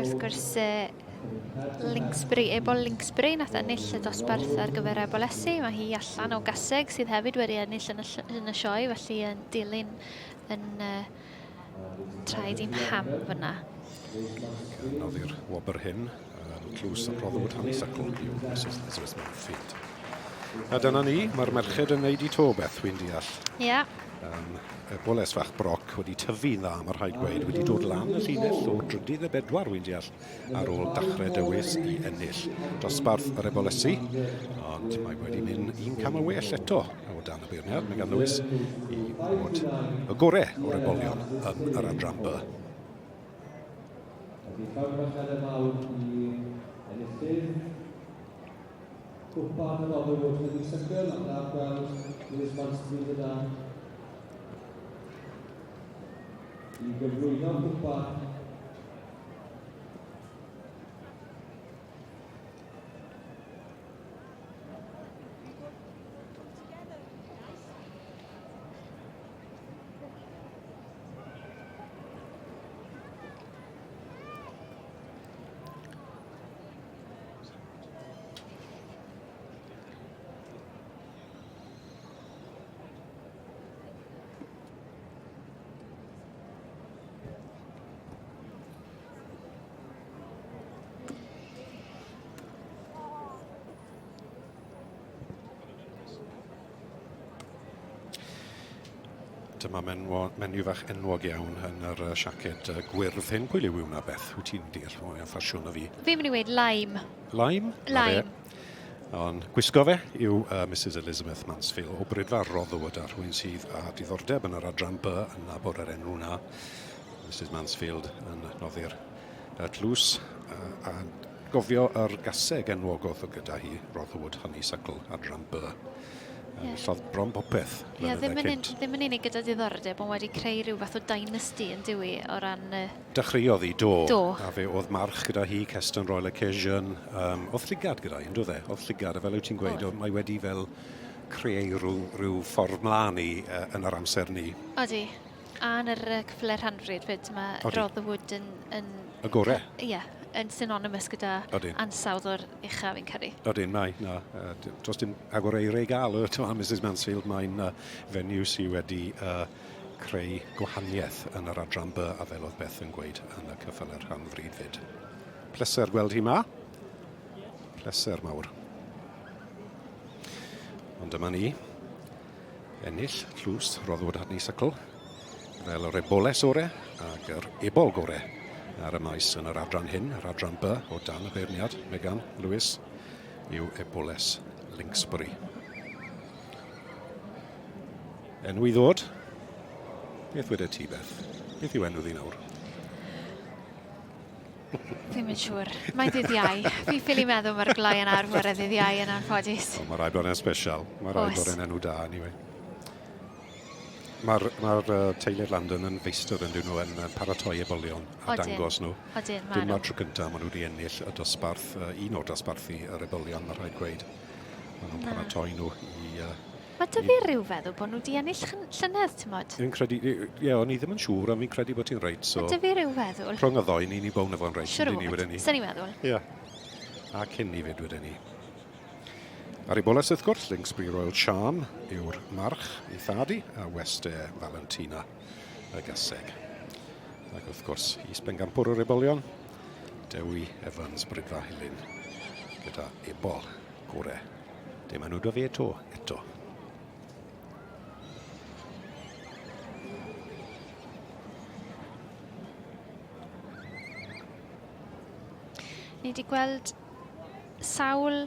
wrth gwrs Ebol Linksbury nath ennill y dosbarth ar gyfer Ebolesi. Mae hi allan o Gaseg sydd hefyd wedi ennill yn y sioe, felly yn dilyn yn traed i'n ham fyna. Noddi'r wobr hyn, tlws yn roddwyd honeysuckle yw Mrs Elizabeth Manfield. A dyna ni, mae'r merched yn neud I to beth, wy'n deall. Ia. Boles fach broc wedi tyfu'n dda, mae'r rhaid gweud, wedi dod lan y llinell o 34 wy'n deall ar ôl dachrau dywys I ennill dosbarth yr Ebolesi, ond mae wedi mynd un cam y well eto o dan y beirniad. Mae gan Lewis I bod y gorau o'r Ebolion yn yr adran B. Gwpan yn ofyn bod wedi sygl am na gweld Lewis Mansfield yna I gyflwyno gwpan. Dyma menyw fach enwog iawn yn yr siaced gwyrdd hyn. Pwy liw hwnna Beth? Wyt ti'n deall? Mae'n ffasiwn o fi. Fi'n mynd I weid lime. Lime? Lime. Ond gwisgo fe yw Mrs Elizabeth Mansfield o Brydfa Roddwyd a rhywun sydd â diddordeb yn yr adran B yn nabod yr enw hwnna. Mrs Mansfield yn noddi'r tlws a gofio yr gaseg enwog oedd gyda hi Roddwyd honeysuckle adran B. Llodd bron popeth. Ie, ddim yn unig gyda diddordeb, ond wedi creu rhyw fath o dynasty yn diwy o ran... Dechreuodd hi, do. A fe oedd march gyda hi, Ceston Royal Occasion. Oedd lligad gyda hi, yn dod e? Oedd lligad, a fel yw ti'n gweud, mae wedi fel creu rhyw ffordd mlaen I yn yr amser ni. Odi. A yn yr cyffler rhanfryd, fyd mae Roddwyd yn... Y gorau? Ie. Yn synonymous gyda ansawdd o'r ucha fi'n caru. Odyn, mae. Does dim agor eiriau gael o Mrs Mansfield. Mae'n fenyw sydd wedi creu gwahaniaeth yn yr adran B a fel oedd Beth yn gweud yn y cyffler rhanfryd fyd. Pleser gweld hi ma. Pleser mawr. Ond dyma ni. Ennill, tlws, roddwyd honeysuckle. Fel yr eboles orau ac yr ebol gorau. Ar y maes yn yr adran hyn, yr adran B o dan y beirniad, Megan Lewis, yw Eboles Linksbury. Enw I ddod? Beth wedi ti, Beth? Beth yw enw ddi nawr? Ddim yn siŵr. Mae'n ddydd Iau. Fi ffili meddwl mae'r glai yn arfer y ddydd Iau yn anffodus. Mae rai bod e'n special. Mae rai bod e'n enw da, anyway. Mae'r teulu'r London yn feistr yn dyn nhw yn paratoi Ebolion a dangos nhw. Dim mae'r tro cyntaf maen nhw wedi ennill y dosbarth, un o'r dosbarthu yr Ebolion, mae'r rhaid gweud. Maen nhw'n paratoi nhw I... Mae dy fi rhyw feddwl bod nhw wedi ennill llynedd, ti'n modd? Fi'n credu, o'n I ddim yn siŵr, ond fi'n credu bod ti'n reit. Mae dy fi rhyw feddwl? Rhwng y ddoi, ni'n I bown efo'n reit. Siwr o fod, sy'n ni'n meddwl? Ie. A cyn ni fyd wedyn ni. Ar ei boles wrth gwrs, Linksbury Royal Charm yw'r march I thadu a Wester Valentina y gaseg. Ac wrth gwrs, Is Pencampwr o'r Ebolion, Dewi Evans Brydfa Hilyn gyda ebol gorau. Dim enw do fe eto. Ni wedi gweld sawl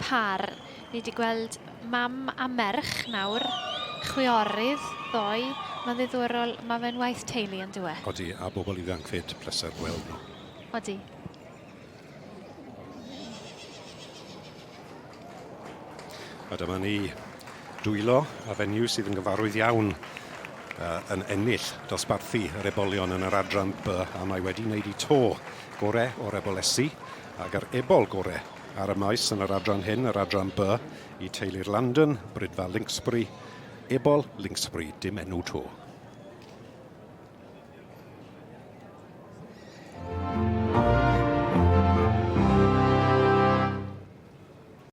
par. Ni wedi gweld mam a merch nawr, chwiorydd, ddoi. Mae'n ddiddorol, mae fe'n waith teulu yn dwe. Odi, a bobl ifanc fyd, pleser gweld nhw. Odi. A dyma ni dwylo a fenyw sydd yn gyfarwydd iawn yn ennill dosbarthu yr Ebolion yn yr adran B, a mae wedi wneud I to gorau o'r Ebolesi ac yr ebol gorau ar y maes yn yr adran hyn, yr adran B, I teulu'r London, Brydfa Linksbury, ebol Linksbury, dim enw to.